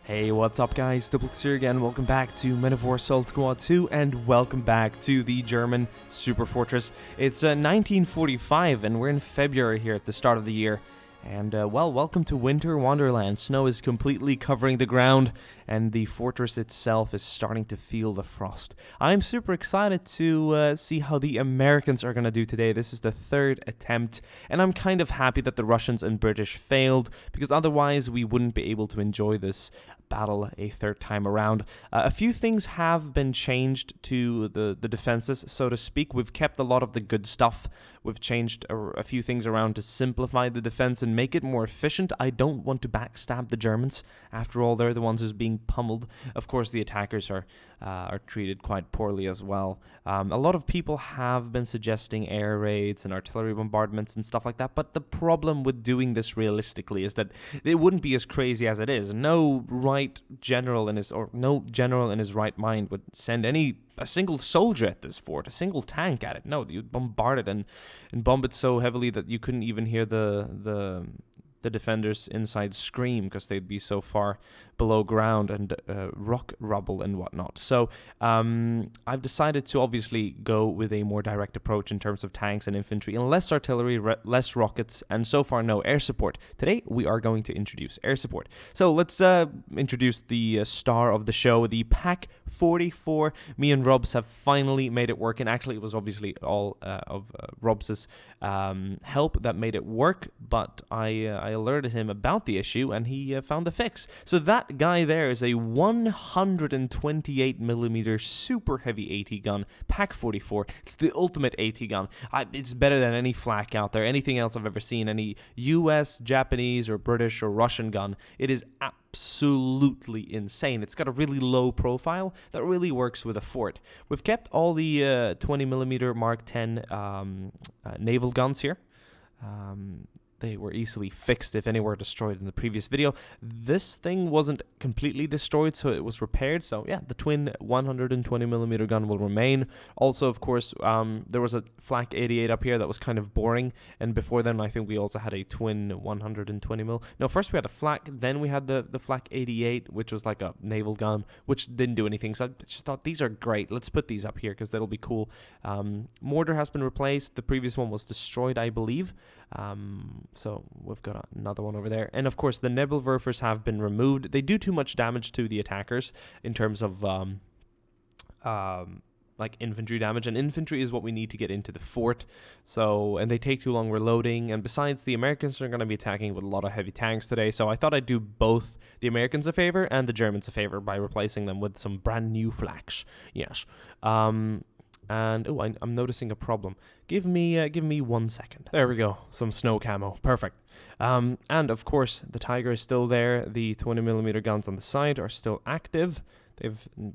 Hey, what's up guys, Diplex here again, welcome back to Men of War Assault Squad 2, and welcome back to the German Super Fortress. It's 1945, and we're in February here at the start of the year. And, well, welcome to Winter Wonderland. Snow is completely covering the ground, and the fortress itself is starting to feel the frost. I'm super excited to see how the Americans are going to do today. This is the third attempt, and I'm kind of happy that the Russians and British failed, because otherwise we wouldn't be able to enjoy this battle a third time around. A few things have been changed to the defenses, so to speak. We've kept a lot of the good stuff. We've changed a few things around to simplify the defense and make it more efficient. I don't want to backstab the Germans. After all, they're the ones who's being pummeled. Of course, the attackers are treated quite poorly as well. A lot of people have been suggesting air raids and artillery bombardments and stuff like that, but the problem with doing this realistically is that it wouldn't be as crazy as it is. No general in his right mind would send a single soldier at this fort, a single tank at it. No, you'd bombard it and bomb it so heavily that you couldn't even hear the defenders inside scream because they'd be so far below ground and rock rubble and whatnot. So I've decided to obviously go with a more direct approach in terms of tanks and infantry, and less artillery, less rockets, and so far no air support. Today we are going to introduce air support. So let's introduce the star of the show, the Pak 44. Me and Robs have finally made it work, and actually it was obviously all of Robs's help that made it work, but I alerted him about the issue and he found the fix. So that guy there is a 128mm super heavy AT gun, Pak 44. It's the ultimate AT gun. It's better than any flak out there, anything else I've ever seen, any US, Japanese, or British or Russian gun. It is absolutely insane. It's got a really low profile that really works with a fort. We've kept all the 20mm Mark 10 naval guns here. They were easily fixed if any were destroyed in the previous video. This thing wasn't completely destroyed, so it was repaired. So yeah, the twin 120mm gun will remain. Also, of course, there was a flak 88 up here that was kind of boring. And before then, I think we also had a twin 120mm. No, first we had a flak, then we had the flak 88, which was like a naval gun, which didn't do anything. So I just thought, these are great. Let's put these up here because that'll be cool. Mortar has been replaced. The previous one was destroyed, I believe. So we've got another one over there. And of course, the Nebelwerfers have been removed. They do too much damage to the attackers in terms of like infantry damage. And infantry is what we need to get into the fort. So, and they take too long reloading. And besides, the Americans are going to be attacking with a lot of heavy tanks today. So I thought I'd do both the Americans a favor and the Germans a favor by replacing them with some brand new flaks. Yes. And oh, I'm noticing a problem. Give me 1 second. There we go. Some snow camo. Perfect. And of course, the Tiger is still there. The 20mm guns on the side are still active.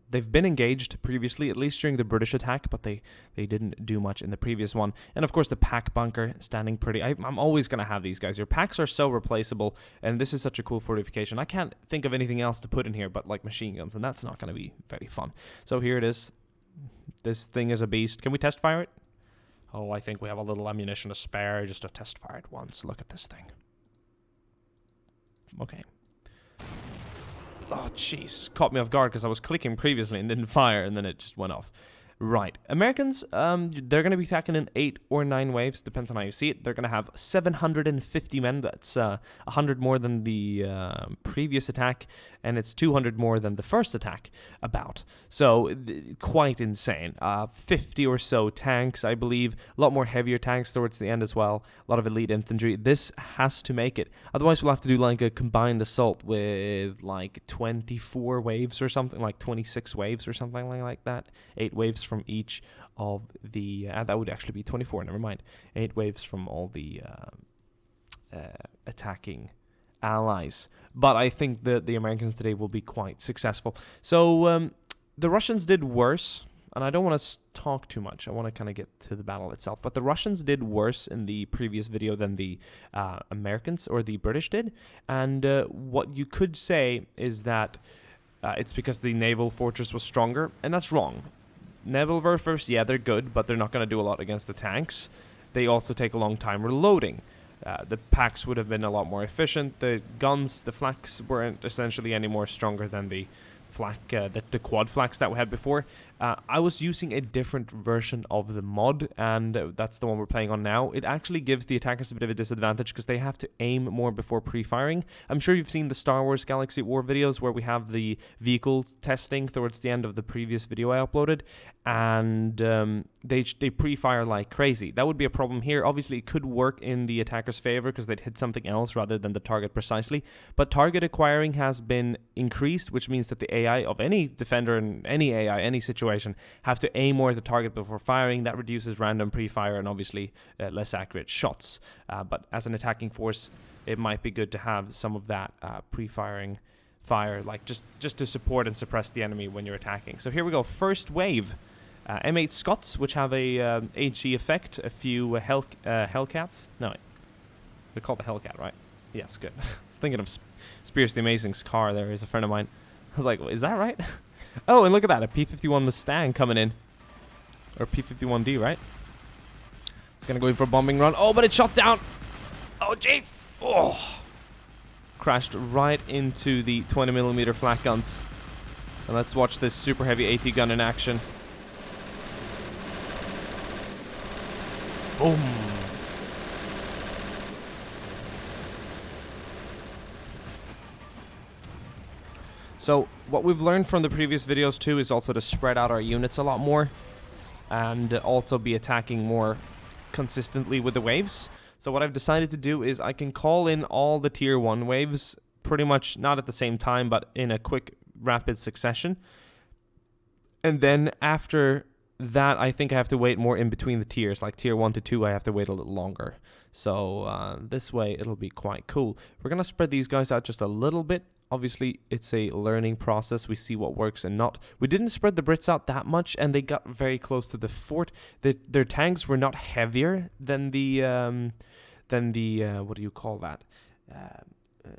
They've been engaged previously, at least during the British attack, but they didn't do much in the previous one. And of course, the Pak bunker standing pretty. I'm always gonna have these guys. Your Paks are so replaceable, and this is such a cool fortification. I can't think of anything else to put in here but like machine guns, and that's not gonna be very fun. So here it is. This thing is a beast. Can we test fire it? Oh, I think we have a little ammunition to spare just to test fire it once. Look at this thing. Okay. Oh, jeez. Caught me off guard because I was clicking previously and didn't fire, and then it just went off. Right. Americans, they're going to be attacking in 8 or 9 waves, depends on how you see it. They're going to have 750 men. That's 100 more than the previous attack, and it's 200 more than the first attack, about. So, quite insane. 50 or so tanks, I believe. A lot more heavier tanks towards the end as well. A lot of elite infantry. This has to make it. Otherwise, we'll have to do like a combined assault with like 24 waves or something, like 26 waves or something like that. 8 waves from each of the that would actually be 24, never mind. 8 waves from all the attacking allies. But I think that the Americans today will be quite successful. So the Russians did worse, and I don't want to talk too much. I want to kind of get to the battle itself. But the Russians did worse in the previous video than the Americans or the British did. And what you could say is that it's because the naval fortress was stronger, and that's wrong. Nebelwerfers, yeah, they're good, but they're not going to do a lot against the tanks. They also take a long time reloading. The packs would have been a lot more efficient. The guns, the flaks, weren't essentially any more stronger than the flak, the quad flaks that we had before. I was using a different version of the mod, and that's the one we're playing on now. It actually gives the attackers a bit of a disadvantage because they have to aim more before pre-firing. I'm sure you've seen the Star Wars Galaxy War videos where we have the vehicle testing towards the end of the previous video I uploaded, and they pre-fire like crazy. That would be a problem here. Obviously, it could work in the attacker's favor because they'd hit something else rather than the target precisely, but target acquiring has been increased, which means that the AI of any defender in any AI, any situation, have to aim more at the target before firing. That reduces random pre-fire and obviously less accurate shots. But as an attacking force, it might be good to have some of that pre-firing fire, like just to support and suppress the enemy when you're attacking. So here we go. First wave. M8 Scots, which have a HE effect. A few Hellcats. No, they're called the Hellcat, right? Yes, good. I was thinking of Spears the Amazing's car there. Is a friend of mine. I was like, is that right? Oh, and look at that, a P-51 Mustang coming in. Or P-51D, right? It's going to go in for a bombing run. Oh, but it shot down. Oh, jeez. Oh. Crashed right into the 20mm flak guns. And let's watch this super heavy AT gun in action. Boom. So what we've learned from the previous videos too is also to spread out our units a lot more and also be attacking more consistently with the waves. So what I've decided to do is I can call in all the tier 1 waves pretty much not at the same time but in a quick rapid succession. And then after that I think I have to wait more in between the tiers, like tier 1 to 2 I have to wait a little longer. So this way it'll be quite cool. We're going to spread these guys out just a little bit. Obviously, it's a learning process. We see what works and not. We didn't spread the Brits out that much, and they got very close to the fort. Their tanks were not heavier than the what do you call that?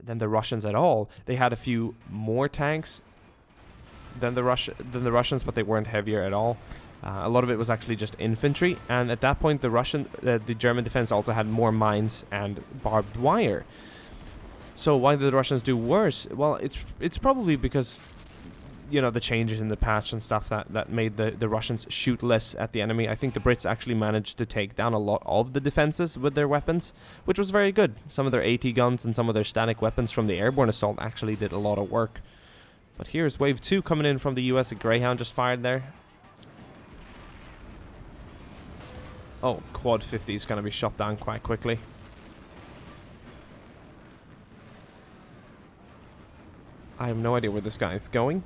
Than the Russians at all. They had a few more tanks than the Russians, but they weren't heavier at all. A lot of it was actually just infantry, and at that point, the German defense also had more mines and barbed wire. So why did the Russians do worse? Well, it's probably because, you know, the changes in the patch and stuff that made the Russians shoot less at the enemy. I think the Brits actually managed to take down a lot of the defenses with their weapons, which was very good. Some of their AT guns and some of their static weapons from the airborne assault actually did a lot of work. But here's wave 2 coming in from the US. A Greyhound just fired there. Oh, quad 50 is going to be shot down quite quickly. I have no idea where this guy is going.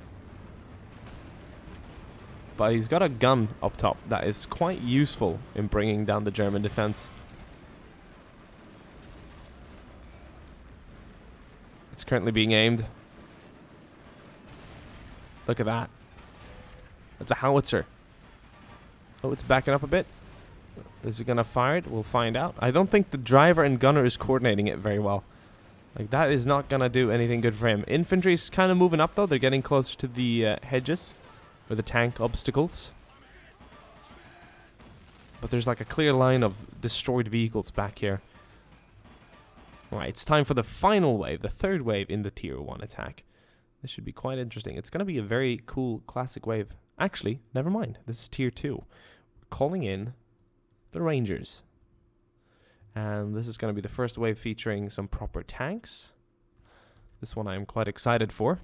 But he's got a gun up top that is quite useful in bringing down the German defense. It's currently being aimed. Look at that. That's a howitzer. Oh, it's backing up a bit. Is it going to fire it? We'll find out. I don't think the driver and gunner is coordinating it very well. Like, that is not going to do anything good for him. Infantry's kind of moving up, though. They're getting closer to the hedges, or the tank obstacles. But there's like a clear line of destroyed vehicles back here. Alright, it's time for the final wave, the third wave in the tier 1 attack. This should be quite interesting. It's going to be a very cool classic wave. Actually, never mind. This is tier 2. We're calling in the Rangers. And this is going to be the first wave featuring some proper tanks. This one I am quite excited for.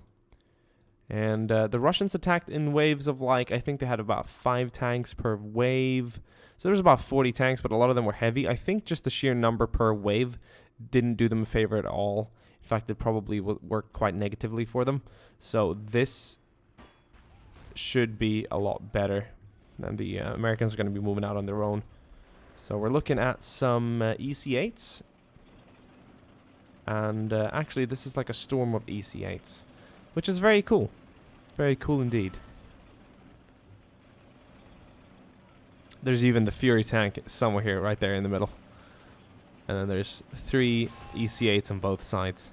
And the Russians attacked in waves of like, I think they had about 5 tanks per wave. So there was about 40 tanks, but a lot of them were heavy. I think just the sheer number per wave didn't do them a favor at all. In fact, it probably worked quite negatively for them. So this should be a lot better. And the Americans are going to be moving out on their own. So we're looking at some EC8s. And actually, this is like a storm of EC8s, which is very cool. Very cool indeed. There's even the Fury tank somewhere here, right there in the middle. And then there's 3 EC8s on both sides.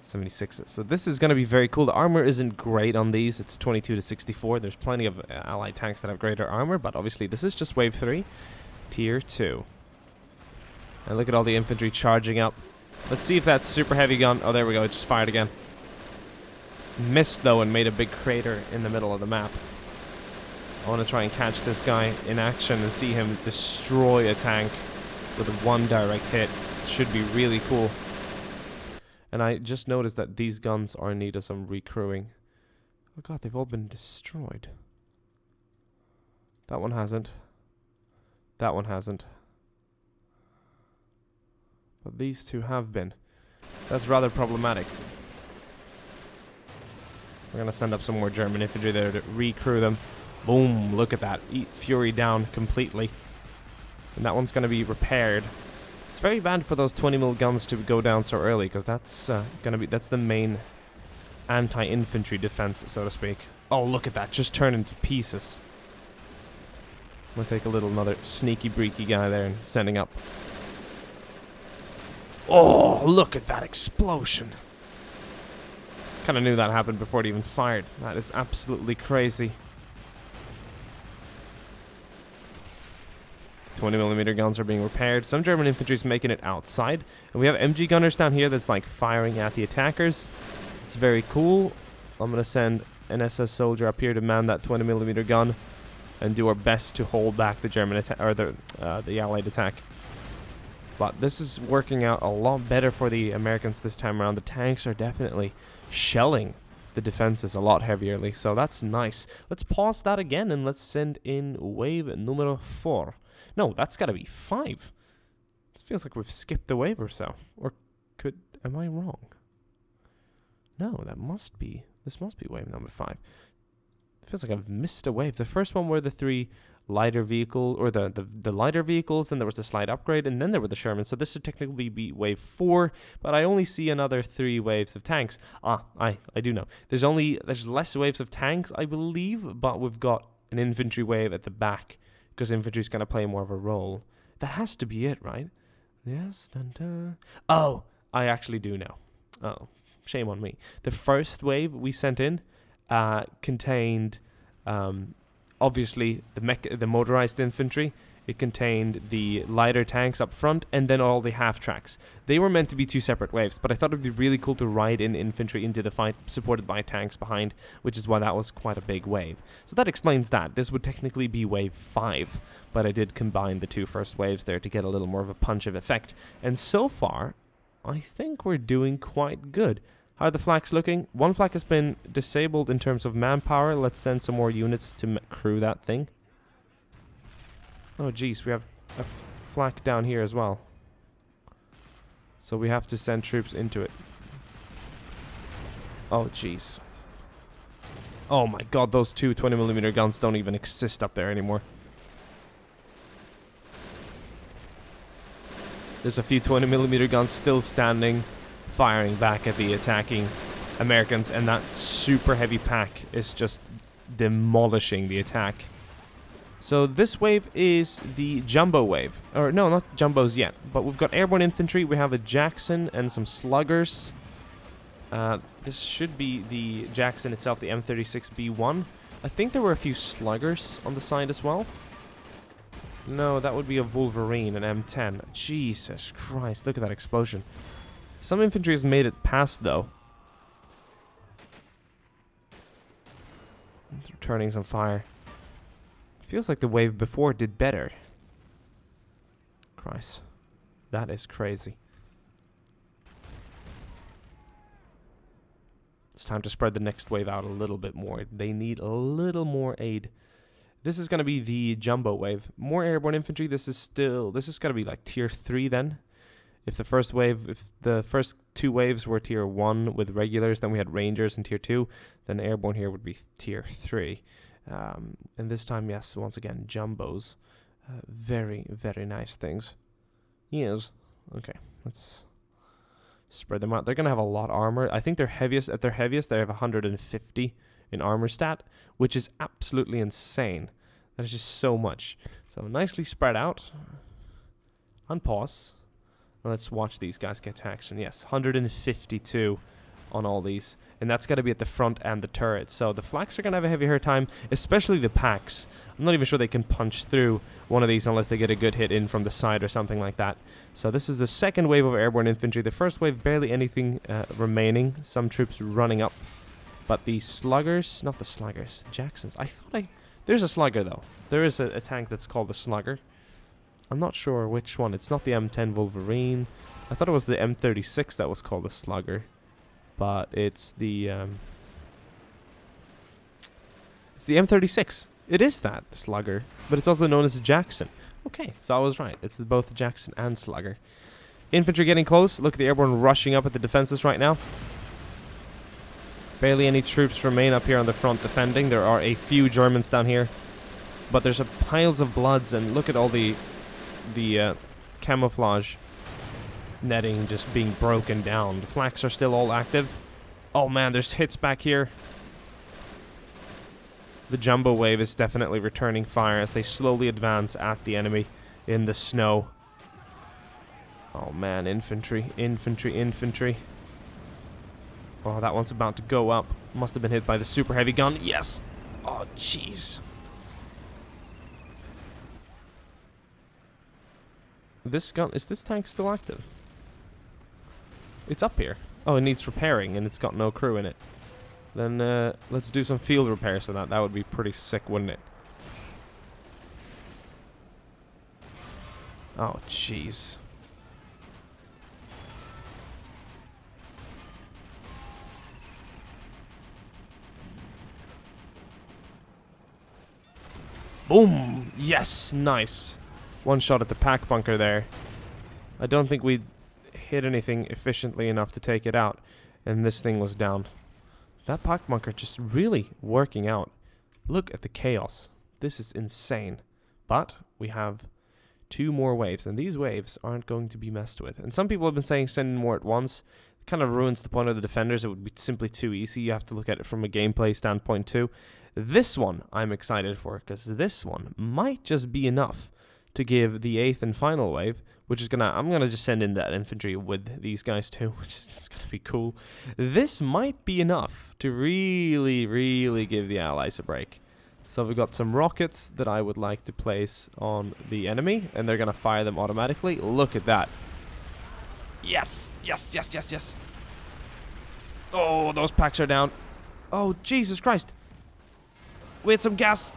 76s. So this is going to be very cool. The armor isn't great on these. It's 22 to 64. There's plenty of allied tanks that have greater armor, but obviously this is just wave 3. Tier 2. And look at all the infantry charging up. Let's see if that super heavy gun... Oh, there we go. It just fired again. Missed, though, and made a big crater in the middle of the map. I want to try and catch this guy in action and see him destroy a tank with one direct hit. Should be really cool. And I just noticed that these guns are in need of some recrewing. Oh god, they've all been destroyed. That one hasn't. That one hasn't. But these two have been. That's rather problematic. We're going to send up some more German infantry there to recrew them. Boom, look at that. Eat Fury down completely. And that one's going to be repaired. It's very bad for those 20mm guns to go down so early, because that's that's the main anti-infantry defense, so to speak. Oh, look at that, just turn into pieces. I'm gonna take another sneaky breaky guy there and sending up. Oh, look at that explosion. Kind of knew that happened before it even fired. That is absolutely crazy. 20mm guns are being repaired. Some German infantry is making it outside. And we have MG gunners down here that's like firing at the attackers. It's very cool. I'm going to send an SS soldier up here to man that 20mm gun and do our best to hold back the German attack, or the Allied attack. But this is working out a lot better for the Americans this time around. The tanks are definitely shelling the defenses a lot heavierly, so that's nice. Let's pause that again and let's send in wave numero 4. No, that's got to be 5. It feels like we've skipped a wave or so. Or am I wrong? No, this must be wave number 5. It feels like I've missed a wave. The first one were the 3 lighter vehicle, or the lighter vehicles, and there was the slight upgrade, and then there were the Shermans. So this would technically be wave 4, but I only see another 3 waves of tanks. I do know. There's less waves of tanks, I believe, but we've got an infantry wave at the back, because infantry's going to play more of a role. That has to be it, right? Yes. Dun, dun. Oh, I actually do know. Oh, shame on me. The first wave we sent in contained, obviously, the motorized infantry. It contained the lighter tanks up front, and then all the half-tracks. They were meant to be 2 separate waves, but I thought it would be really cool to ride in infantry into the fight, supported by tanks behind, which is why that was quite a big wave. So that explains that. This would technically be wave 5, but I did combine the 2 first waves there to get a little more of a punch of effect. And so far, I think we're doing quite good. How are the flaks looking? One flak has been disabled in terms of manpower. Let's send some more units to crew that thing. Oh, geez, we have a flak down here as well. So we have to send troops into it. Oh, jeez. Oh my god, those 2 20mm guns don't even exist up there anymore. There's a few 20mm guns still standing, firing back at the attacking Americans, and that super heavy pack is just demolishing the attack. So this wave is the jumbo wave. Or no, not jumbos yet. But we've got airborne infantry, we have a Jackson and some sluggers. This should be the Jackson itself, the M36B1. I think there were a few sluggers on the side as well. No, that would be a Wolverine, an M10. Jesus Christ, look at that explosion. Some infantry has made it past, though. It's returning some fire. Feels like the wave before did better. Christ. That is crazy. It's time to spread the next wave out a little bit more. They need a little more aid. This is going to be the jumbo wave. More airborne infantry. This is going to be like tier 3 then. If the first 2 waves were tier 1 with regulars, then we had rangers in tier 2, then airborne here would be tier 3. And this time, yes, once again, jumbos. Very, very nice things. Yes. Okay, let's spread them out. They're going to have a lot of armor. I think at their heaviest, they have 150 in armor stat, which is absolutely insane. That is just so much. So nicely spread out. Unpause. Let's watch these guys get to action. Yes, 152 on all these. and that's got to be at the front and the turret. So the flaks are going to have a heavier time, especially the packs. I'm not even sure they can punch through one of these unless they get a good hit in from the side or something like that. So this is the second wave of airborne infantry. The first wave, barely anything remaining. Some troops running up. But the sluggers, not the sluggers, the Jacksons. There's a slugger though. There is a tank that's called the slugger. I'm not sure which one. It's not the M10 Wolverine. I thought it was the M36 that was called the slugger. But it's the M36. It is that, the slugger. But it's also known as a Jackson. Okay, so I was right. It's both the Jackson and slugger. Infantry getting close. Look at the airborne rushing up at the defenses right now. Barely any troops remain up here on the front defending. There are a few Germans down here. But there's piles of bloods, and look at all the camouflage netting just being broken down. The flaks are still all active. Oh man, there's hits back here. The jumbo wave is definitely returning fire as they slowly advance at the enemy in the snow. Oh man, infantry, infantry, infantry. Oh, that one's about to go up. Must have been hit by the super heavy gun. Yes! Oh, jeez. This gun, is this tank still active? It's up here. Oh, it needs repairing and it's got no crew in it. Then let's do some field repairs on that. That would be pretty sick, wouldn't it? Oh, jeez. Boom! Yes! Nice. One shot at the pack bunker there. I don't think we hit anything efficiently enough to take it out. And this thing was down. That pack bunker just really working out. Look at the chaos. This is insane. But we have 2 more waves. And these waves aren't going to be messed with. And some people have been saying send in more at once. It kind of ruins the point of the defenders. It would be simply too easy. You have to look at it from a gameplay standpoint too. This one I'm excited for, because this one might just be enough to give the 8th and final wave, which is I'm gonna just send in that infantry with these guys too, which is gonna be cool. This might be enough to really, really give the allies a break. So we've got some rockets that I would like to place on the enemy, and they're gonna fire them automatically. Look at that. Yes, yes, yes, yes, yes. Oh, those packs are down. Oh, Jesus Christ. We had some gas.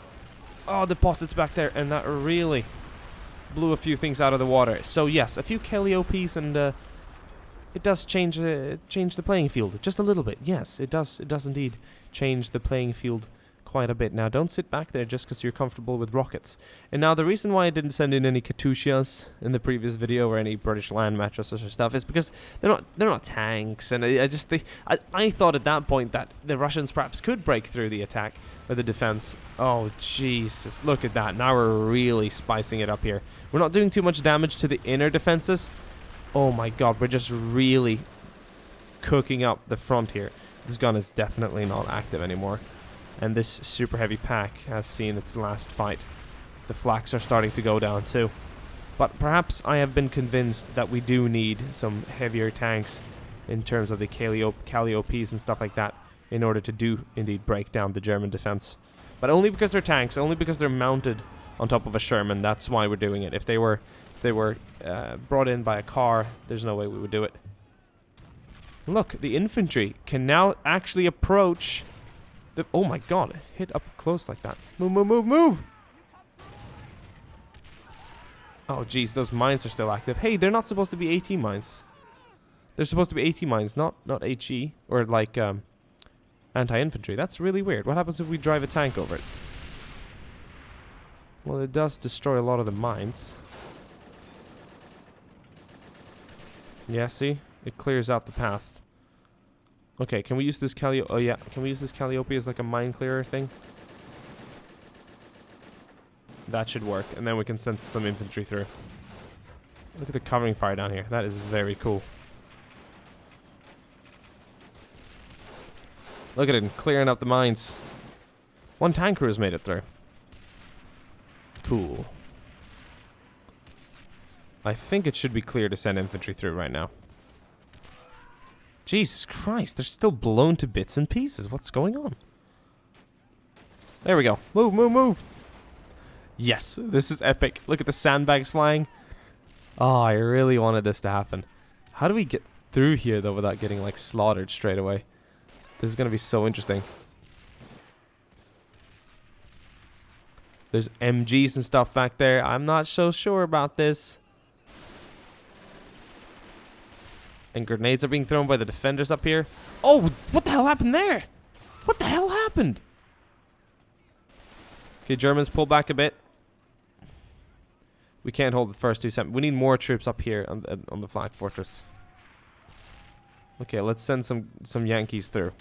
Oh, deposits back there, and that really blew a few things out of the water. So yes, a few Kelly-OPs, and it does change the playing field just a little bit. Yes, it does. It does indeed change the playing field quite a bit. Now, don't sit back there just because you're comfortable with rockets. And now, the reason why I didn't send in any Katyushas in the previous video or any British land mattresses or stuff is because they're not tanks. And I thought at that point that the Russians perhaps could break through the attack or the defense. Oh, Jesus. Look at that. Now we're really spicing it up here. We're not doing too much damage to the inner defenses. Oh, my God. We're just really cooking up the front here. This gun is definitely not active anymore. And this super heavy pack has seen its last fight. The flaks are starting to go down too. But perhaps I have been convinced that we do need some heavier tanks in terms of the Kelly-OPs and stuff like that in order to do indeed break down the German defense. But only because they're tanks, only because they're mounted on top of a Sherman. That's why we're doing it. If they were brought in by a car, there's no way we would do it. Look, the infantry can now actually approach. Oh my God, hit up close like that. Move, move, move, move! Oh geez, those mines are still active. Hey, they're not supposed to be AT mines. They're supposed to be AT mines, not HE, or like anti-infantry. That's really weird. What happens if we drive a tank over it? Well, it does destroy a lot of the mines. Yeah, see? It clears out the path. Okay, can we use this Oh yeah, can we use this Kelly-OP as like a mine clearer thing? That should work, and then we can send some infantry through. Look at the covering fire down here. That is very cool. Look at it, clearing up the mines. One tank crew has made it through. Cool. I think it should be clear to send infantry through right now. Jesus Christ, they're still blown to bits and pieces. What's going on? There we go. Move, move, move. Yes, this is epic. Look at the sandbags flying. Oh, I really wanted this to happen. How do we get through here, though, without getting, like, slaughtered straight away? This is going to be so interesting. There's MGs and stuff back there. I'm not so sure about this. And grenades are being thrown by the defenders up here. Oh, what the hell happened there? What the hell happened? Okay, Germans pull back a bit. We can't hold the first 2 seconds. We need more troops up here on the flag fortress. Okay, let's send some Yankees through.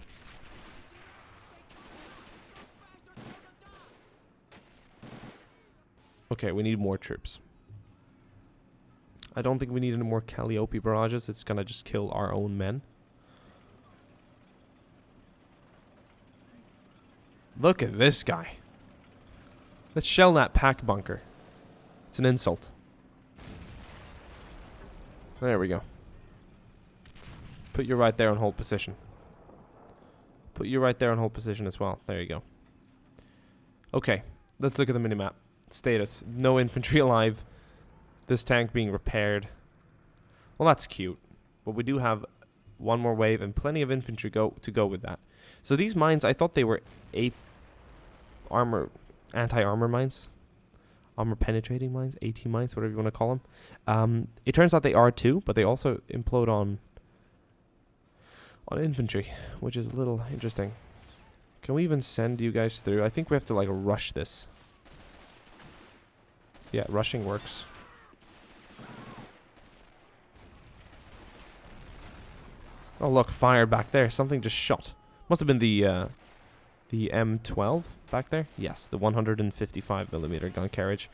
Okay, we need more troops. I don't think we need any more Calliope barrages. It's gonna just kill our own men. Look at this guy. Let's shell that pack bunker. It's an insult. There we go. Put you right there on hold position. Put you right there on hold position as well. There you go. Okay, let's look at the minimap. Status. No infantry alive. This tank being repaired. Well, that's cute. But we do have one more wave and plenty of infantry to go with that. So these mines, I thought they were anti-armor mines. Armor penetrating mines, AT mines, whatever you want to call them. It turns out they are too, but they also implode on infantry, which is a little interesting. Can we even send you guys through? I think we have to like rush this. Yeah, rushing works. Oh look, fire back there. Something just shot. Must have been the M12 back there. Yes, the 155mm gun carriage.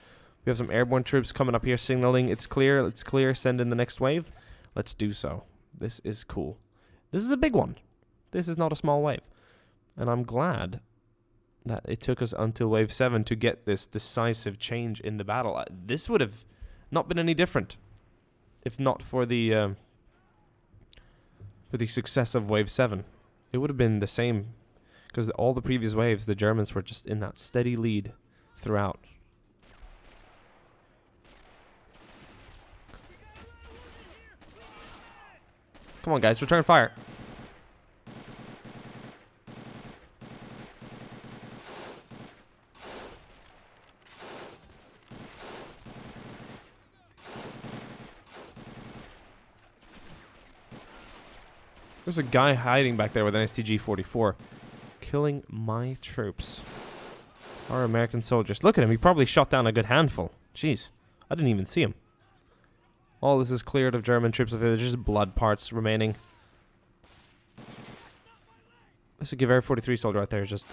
We have some airborne troops coming up here signaling it's clear, it's clear, send in the next wave. Let's do so. This is cool. This is a big one. This is not a small wave. And I'm glad that it took us until wave 7 to get this decisive change in the battle. This would have not been any different if not for the success of wave 7. It would have been the same, because all the previous waves, the Germans were just in that steady lead throughout. Come on, guys, return fire. There's a guy hiding back there with an STG-44. Killing my troops. Our American soldiers. Look at him. He probably shot down a good handful. Jeez. I didn't even see him. All this is cleared of German troops. There's just blood parts remaining. This is a Gewehr 43 soldier right there. Just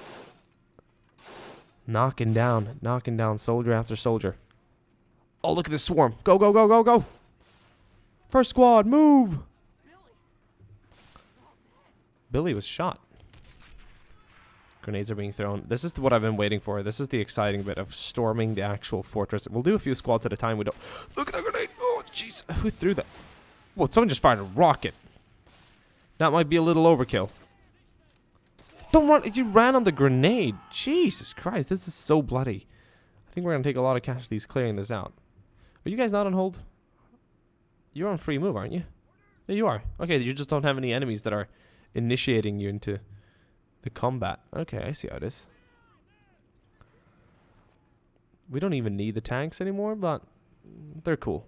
knocking down soldier after soldier. Oh, look at this swarm. Go, go, go, go, go. First squad, move. Billy was shot. Grenades are being thrown. This is what I've been waiting for. This is the exciting bit of storming the actual fortress. We'll do a few squads at a time. We don't... Look at that grenade! Oh, jeez. Who threw that? Well, someone just fired a rocket. That might be a little overkill. Don't run! You ran on the grenade! Jesus Christ, this is so bloody. I think we're going to take a lot of casualties clearing this out. Are you guys not on hold? You're on free move, aren't you? Yeah, you are. Okay, you just don't have any enemies that are initiating you into the combat. Okay, I see how it is. We don't even need the tanks anymore, but they're cool.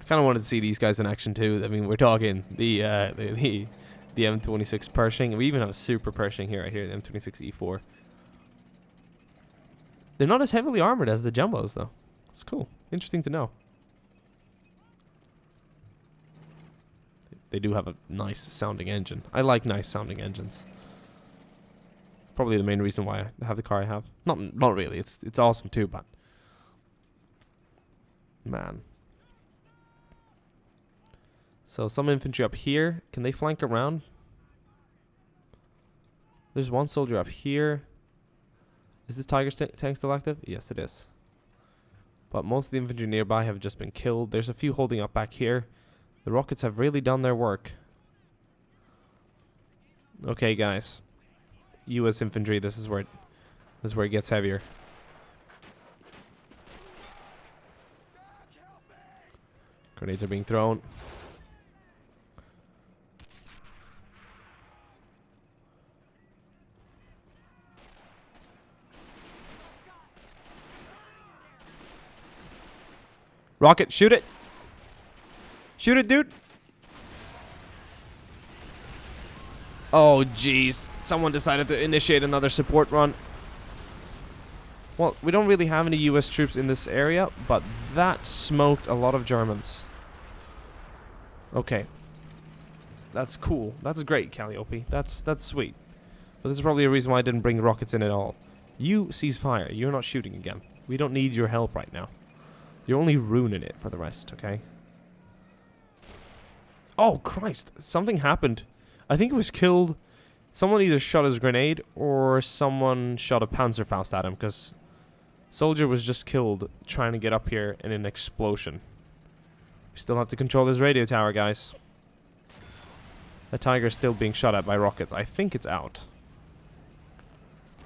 I kind of wanted to see these guys in action too. I mean, we're talking the M26 Pershing. We even have a super Pershing here, right here, the M26 E4. They're not as heavily armored as the jumbos, though. It's cool. Interesting to know. They do have a nice sounding engine. I like nice sounding engines. Probably the main reason why I have the car I have. Not really. It's awesome too, but man. So some infantry up here. Can they flank around? There's one soldier up here. Is this Tiger's tank still active? Yes, it is. But most of the infantry nearby have just been killed. There's a few holding up back here. The rockets have really done their work. Okay, guys. U.S. infantry, this is where it gets heavier. Grenades are being thrown. Rocket, shoot it! Shoot it, dude! Oh, jeez. Someone decided to initiate another support run. Well, we don't really have any US troops in this area, but that smoked a lot of Germans. Okay. That's cool. That's great, Calliope. That's sweet. But this is probably a reason why I didn't bring rockets in at all. You cease fire. You're not shooting again. We don't need your help right now. You're only ruining it for the rest, okay? Oh, Christ. Something happened. I think it was killed. Someone either shot his grenade or someone shot a Panzerfaust at him, because soldier was just killed trying to get up here in an explosion. We still have to control this radio tower, guys. The Tiger's still being shot at by rockets. I think it's out.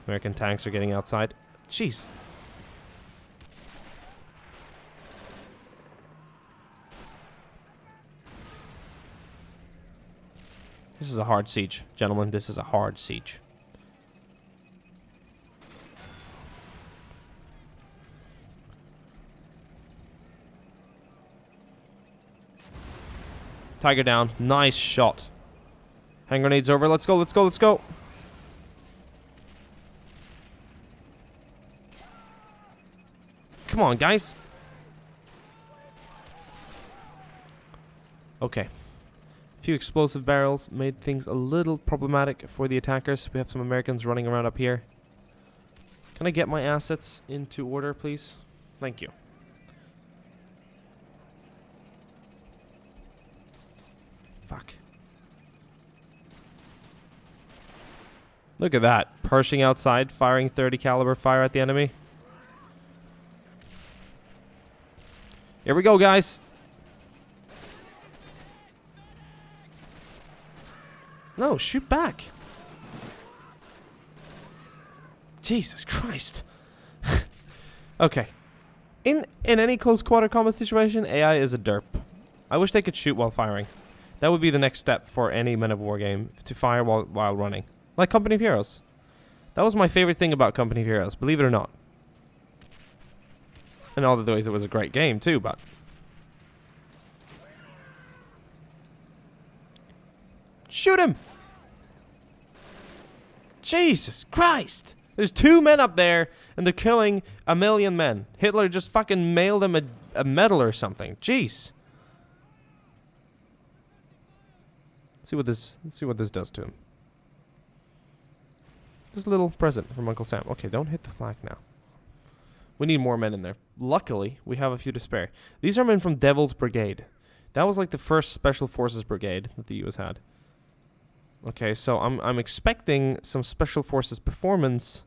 American tanks are getting outside. Jeez. This is a hard siege, gentlemen. This is a hard siege. Tiger down. Nice shot. Hand grenades over. Let's go, let's go, let's go. Come on, guys. Okay. A few explosive barrels made things a little problematic for the attackers. We have some Americans running around up here. Can I get my assets into order, please? Thank you. Fuck. Look at that. Pershing outside, firing 30 caliber fire at the enemy. Here we go, guys. No, shoot back. Jesus Christ. Okay. In any close quarter combat situation, AI is a derp. I wish they could shoot while firing. That would be the next step for any Men of War game, to fire while running. Like Company of Heroes. That was my favorite thing about Company of Heroes, believe it or not. In all the ways, it was a great game too, but... Shoot him! Jesus Christ! There's 2 men up there, and they're killing 1 million men. Hitler just fucking mailed them a medal or something. Jeez. Let's see what this does to him. Just a little present from Uncle Sam. Okay, don't hit the flag now. We need more men in there. Luckily, we have a few to spare. These are men from Devil's Brigade. That was like the first Special Forces Brigade that the US had. Okay, so I'm expecting some Special Forces performance.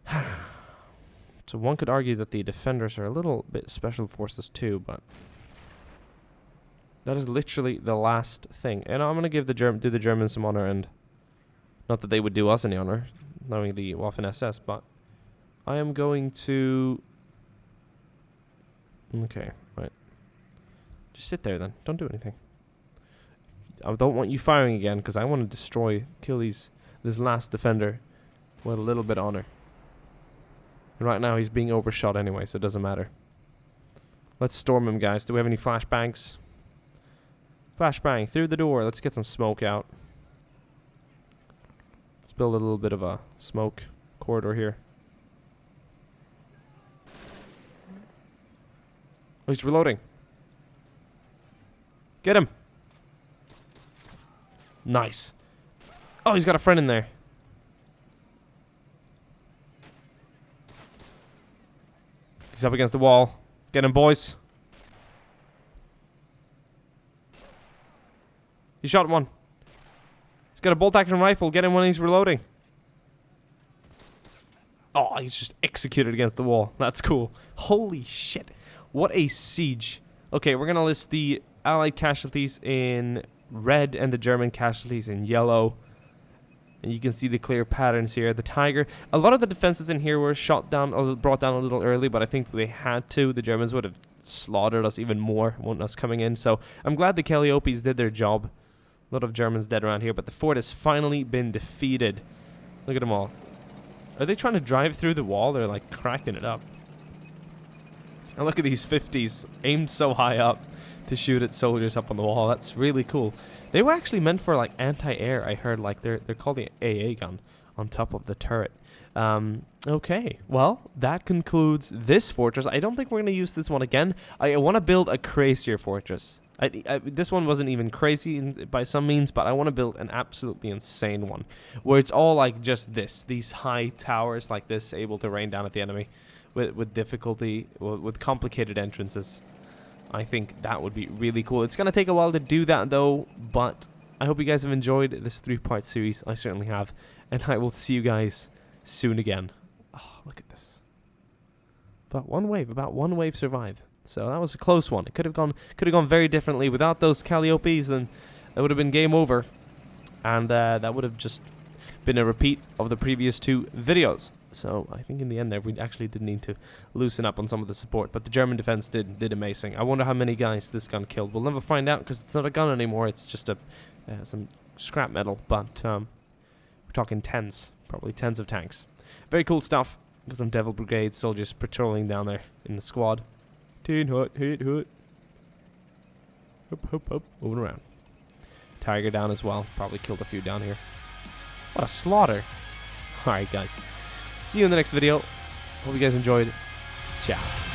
So one could argue that the Defenders are a little bit Special Forces too, but that is literally the last thing. And I'm gonna give the Germans some honor, and not that they would do us any honor, knowing the Waffen SS, but I am going to... Okay, right. Just sit there then. Don't do anything. I don't want you firing again, because I want to kill this last defender with a little bit of honor. And right now he's being overshot anyway, so it doesn't matter. Let's storm him, guys. Do we have any flashbangs? Flashbang through the door. Let's get some smoke out. Let's build a little bit of a smoke corridor here. Oh, he's reloading. Get him. Nice. Oh, he's got a friend in there. He's up against the wall. Get him, boys. He shot one. He's got a bolt-action rifle. Get him when he's reloading. Oh, he's just executed against the wall. That's cool. Holy shit. What a siege. Okay, we're going to list the Allied casualties in red and the German casualties in yellow. And you can see the clear patterns here. The Tiger, a lot of the defenses in here were shot down or brought down a little early, but I think they had to. The Germans would have slaughtered us even more when us coming in. So I'm glad the Calliopes did their job. A lot of Germans dead around here, but the fort has finally been defeated. Look at them all. Are they trying to drive through the wall? They're like cracking it up. And look at these 50s aimed so high up to shoot at soldiers up on the wall. That's really cool. They were actually meant for like anti-air. I heard like they're called the AA gun on top of the turret. Okay, well, that concludes this fortress. I don't think we're going to use this one again. I want to build a crazier fortress. This one wasn't even crazy by some means, but I want to build an absolutely insane one where it's all like just these high towers like this, able to rain down at the enemy with difficulty, with complicated entrances. I think that would be really cool. It's going to take a while to do that though, but I hope you guys have enjoyed this 3-part series. I certainly have, and I will see you guys soon again. Oh, look at this. About one wave survived. So that was a close one. It could have gone very differently. Without those Calliopes, then that would have been game over. And that would have just been a repeat of the previous 2 videos. So I think in the end there, we actually did need to loosen up on some of the support. But the German defense did amazing. I wonder how many guys this gun killed. We'll never find out because it's not a gun anymore. It's just some scrap metal. But we're talking tens. Probably tens of tanks. Very cool stuff. Got some Devil Brigade soldiers patrolling down there in the squad. Hut. Hop. Moving around. Tiger down as well. Probably killed a few down here. What a slaughter. Alright, guys. See you in the next video. Hope you guys enjoyed. Ciao.